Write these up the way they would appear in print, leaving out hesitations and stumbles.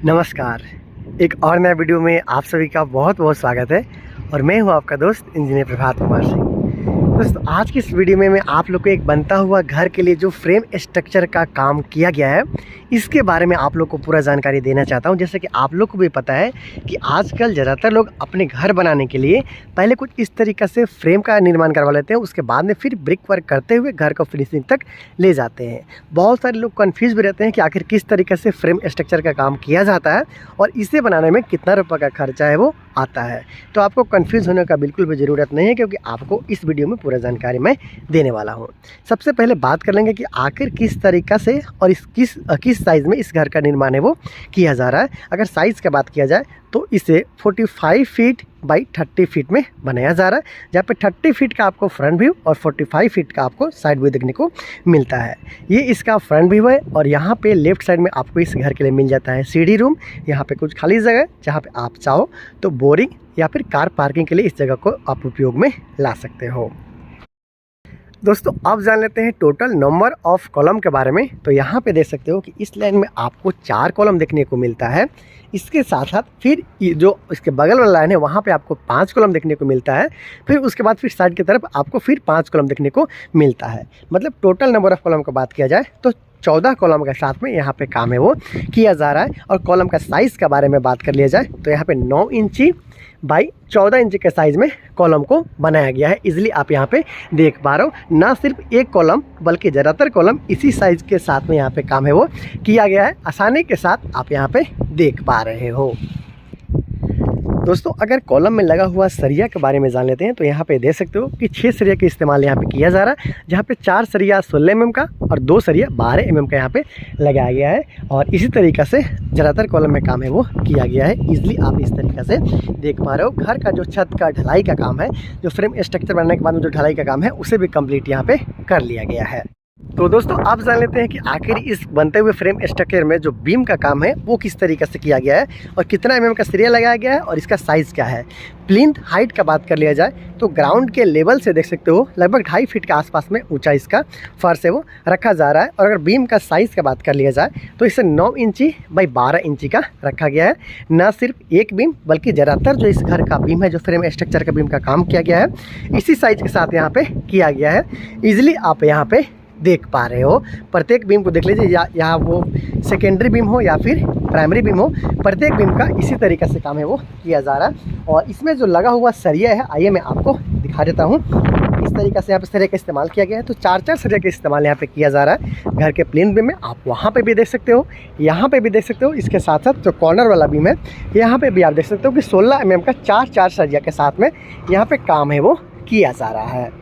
नमस्कार। एक और नया वीडियो में आप सभी का बहुत बहुत स्वागत है और मैं हूं आपका दोस्त इंजीनियर प्रभात कुमार सिंह। दोस्तों, आज की इस वीडियो में मैं आप लोग को एक बनता हुआ घर के लिए जो फ्रेम स्ट्रक्चर का काम किया गया है इसके बारे में आप लोग को पूरा जानकारी देना चाहता हूं। जैसे कि आप लोग को भी पता है कि आजकल ज़्यादातर लोग अपने घर बनाने के लिए पहले कुछ इस तरीक़े से फ्रेम का निर्माण करवा लेते हैं, उसके बाद में फिर ब्रिक वर्क करते हुए घर को फिनिशिंग तक ले जाते हैं। बहुत सारे लोग कन्फ्यूज़ भी रहते हैं कि आखिर किस तरीके से फ्रेम स्ट्रक्चर का काम किया जाता है और इसे बनाने में कितना रुपये का खर्चा है वो आता है। तो आपको कंफ्यूज होने का बिल्कुल भी ज़रूरत नहीं है, क्योंकि आपको इस वीडियो में पूरा जानकारी मैं देने वाला हूँ। सबसे पहले बात कर लेंगे कि आखिर किस तरीक़ा से और किस साइज़ में इस घर का निर्माण है वो किया जा रहा है। अगर साइज़ की बात किया जाए तो इसे 45 फीट बाई 30 फीट में बनाया जा रहा है, जहाँ पे 30 फीट का आपको फ्रंट व्यू और 45 फीट का आपको साइड व्यू देखने को मिलता है। ये इसका फ्रंट व्यू है और यहाँ पे लेफ्ट साइड में आपको इस घर के लिए मिल जाता है सीढ़ी रूम। यहाँ पे कुछ खाली जगह है जहाँ पे आप चाहो तो बोरिंग या फिर कार पार्किंग के लिए इस जगह को आप उपयोग में ला सकते हो। दोस्तों, अब जान लेते हैं टोटल नंबर ऑफ कॉलम के बारे में। तो यहाँ पे देख सकते हो कि इस लाइन में आपको 4 कॉलम देखने को मिलता है। इसके साथ साथ फिर जो इसके बगल वाला लाइन है वहाँ पे आपको 5 कॉलम देखने को मिलता है। फिर उसके बाद फिर साइड की तरफ आपको फिर 5 कॉलम देखने को मिलता है। मतलब टोटल नंबर ऑफ कॉलम की बात किया जाए तो 14 कॉलम के साथ में यहाँ पे काम है वो किया जा रहा है। और कॉलम का साइज़ के बारे में बात कर लिया जाए तो यहाँ पे 9 इंची बाई 14 इंच के साइज़ में कॉलम को बनाया गया है। इजीली आप यहाँ पे देख पा रहे हो, ना सिर्फ एक कॉलम बल्कि ज़्यादातर कॉलम इसी साइज़ के साथ में यहाँ पे काम है वो किया गया है। आसानी के साथ आप यहाँ पे देख पा रहे हो। दोस्तों, अगर कॉलम में लगा हुआ सरिया के बारे में जान लेते हैं तो यहाँ पे देख सकते हो कि 6 सरिया का इस्तेमाल यहाँ पे किया जा रहा है, जहाँ पे 4 सरिया 16 mm का और 2 सरिया 12 mm का यहाँ पे लगाया गया है। और इसी तरीक़े से ज़्यादातर कॉलम में काम है वो किया गया है। इजीली आप इस तरीक़े से देख पा रहे हो। घर का जो छत का ढलाई का काम है, जो फ्रेम स्ट्रक्चर बनने के बाद में जो ढलाई का काम है उसे भी कम्प्लीट यहाँ पे कर लिया गया है। तो दोस्तों, आप जान लेते हैं कि आखिर इस बनते हुए फ्रेम स्ट्रक्चर में जो बीम का काम है वो किस तरीके से किया गया है और कितना mm का सरिया लगाया गया है और इसका साइज़ क्या है। प्लिंथ हाइट का बात कर लिया जाए तो ग्राउंड के लेवल से देख सकते हो लगभग 2.5 फीट के आसपास में ऊंचा इसका फर्श है वो रखा जा रहा है। और अगर बीम का साइज़ का बात कर लिया जाए तो इसे 9 इंची बाई 12 इंची का रखा गया है। ना सिर्फ एक बीम बल्कि ज़्यादातर जो इस घर का बीम है, जो फ्रेम स्ट्रक्चर का बीम का काम किया गया है, इसी साइज़ के साथ यहाँ पे किया गया है। ईजिली आप यहाँ पे देख पा रहे हो। प्रत्येक बीम को देख लीजिए, या वो सेकेंडरी बीम हो या फिर प्राइमरी बीम हो, प्रत्येक बीम का इसी तरीके से काम है वो किया जा रहा है। और इसमें जो लगा हुआ सरिया है, आइए मैं आपको दिखा देता हूँ। इस तरीके से यहाँ पे सरिया का इस्तेमाल किया गया है। तो 4 सरिया का इस्तेमाल यहाँ पे किया जा रहा है घर के प्लेन बीम में। आप वहाँ पे भी देख सकते हो, यहाँ पे भी देख सकते हो। इसके साथ साथ जो कॉर्नर वाला बीम है यहाँ पे भी आप देख सकते हो कि 16 mm का 4 सरिया के साथ में यहाँ पे काम है वो किया जा रहा है।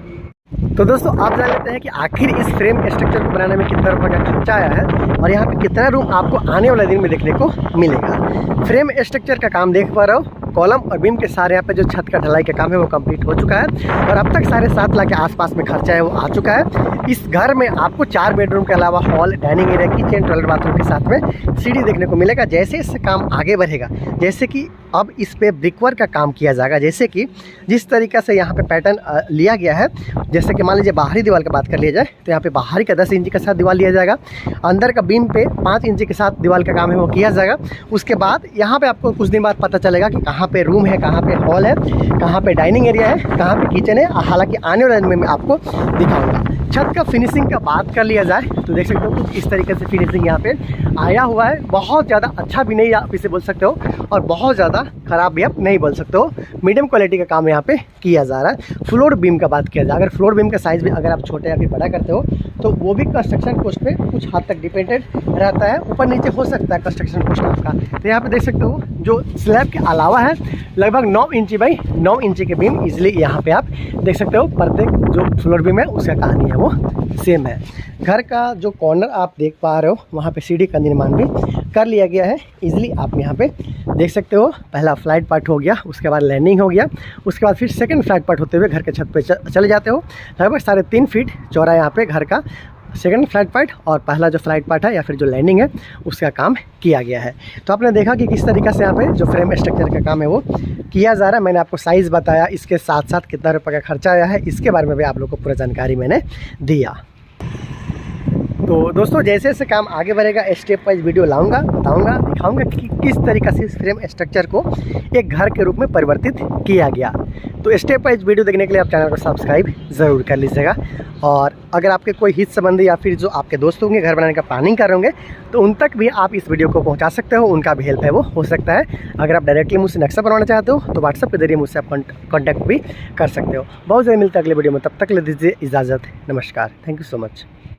तो दोस्तों, आप जान लेते हैं कि आखिर इस फ्रेम स्ट्रक्चर को बनाने में कितना रुपये का खर्चा आया है और यहाँ पे कितना रूम आपको आने वाले दिन में देखने को मिलेगा। फ्रेम स्ट्रक्चर का काम देख पा रहे हो। कॉलम और बीम के सारे यहाँ पे जो छत का ढलाई का काम है वो कंप्लीट हो चुका है और अब तक 7.5 लाख के आसपास में खर्चा है वो आ चुका है। इस घर में आपको 4 बेडरूम के अलावा hall, dining area, kitchen, toilet, bathroom के साथ में सीढ़ी देखने को मिलेगा। जैसे इससे काम आगे बढ़ेगा, जैसे कि अब इस पे ब्रिकवर्क का काम किया जाएगा, जैसे कि जिस तरीक़े से यहाँ पे पैटर्न लिया गया है, जैसे कि मान लीजिए बाहरी दीवार की बात कर लिया जाए तो यहाँ पे बाहरी का 10 इंच के साथ दीवार लिया जाएगा। अंदर का बीम पे 5 इंच के साथ दीवार का काम है वो किया जाएगा। उसके बाद यहाँ पे आपको कुछ दिन बाद पता चलेगा कि कहाँ पे रूम है, कहाँ पे हॉल है, कहाँ पे डाइनिंग एरिया है, कहाँ पे किचन है। हालांकि आने वाले दिन में मैं आपको दिखाऊंगा। छत का फिनिशिंग का बात कर लिया जाए तो देख सकते हो कुछ इस तरीके से फिनिशिंग यहाँ पे आया हुआ है। बहुत ज़्यादा अच्छा भी नहीं आप इसे बोल सकते हो और बहुत ज़्यादा ख़राब भी आप नहीं बोल सकते हो। मीडियम क्वालिटी का काम यहाँ पे किया जा रहा है। फ्लोर बीम का बात किया जाए, अगर फ्लोर बीम का साइज़ भी अगर आप छोटे या फिर बड़ा करते हो तो वो भी कंस्ट्रक्शन कॉस्ट पे कुछ हद तक डिपेंडेड रहता है। ऊपर नीचे हो सकता है कंस्ट्रक्शन कॉस्ट आपका। तो यहाँ पे देख सकते हो जो स्लैब के अलावा है लगभग 9 इंची बाई 9 इंची के बीम इजीली यहाँ पे आप देख सकते हो। प्रत्येक जो फ्लोर बीम है उसका कहानी है वो सेम है। घर का जो कॉर्नर आप देख पा रहे हो वहाँ पे सीढ़ी का निर्माण भी कर लिया गया है। इजीली आप यहाँ पे देख सकते हो। पहला फ्लाइट पार्ट हो गया, उसके बाद लैंडिंग हो गया, उसके बाद फिर सेकंड फ्लाइट पार्ट होते हुए घर के छत पे चले जाते हो। लगभग 3.5 फीट चौड़ा यहाँ पे घर का सेकंड फ्लाइट पार्ट और पहला जो फ्लाइट पार्ट है या फिर जो लैंडिंग है उसका काम किया गया है। तो आपने देखा कि किस तरीके से यहाँ पे जो फ्रेम स्ट्रक्चर का काम है वो किया जा रहा है। मैंने आपको साइज़ बताया, इसके साथ साथ कितना रुपये का खर्चा आया है इसके बारे में भी आप लोग को पूरा जानकारी मैंने दिया। तो दोस्तों जैसे जैसे काम आगे बढ़ेगा स्टेप वाइज वीडियो लाऊंगा, बताऊंगा, दिखाऊंगा कि किस तरीक़ा से इस फ्रेम स्ट्रक्चर को एक घर के रूप में परिवर्तित किया गया। तो स्टेप वाइज वीडियो देखने के लिए आप चैनल को सब्सक्राइब ज़रूर कर लीजिएगा। और अगर आपके कोई हित संबंधी या फिर जो आपके दोस्त होंगे घर बनाने का प्लानिंग कर रहे होंगे तो उन तक भी आप इस वीडियो को पहुंचा सकते हो, उनका भी हेल्प है वो हो सकता है। अगर आप डायरेक्टली मुझसे नक्शा बनवाना चाहते हो तो व्हाट्सएप के जरिए मुझसे आप कॉन्टैक्ट भी कर सकते हो। बहुत जल्द मिलते हैं अगले वीडियो में, तब तक ले दीजिए इजाज़त। नमस्कार, थैंक यू सो मच।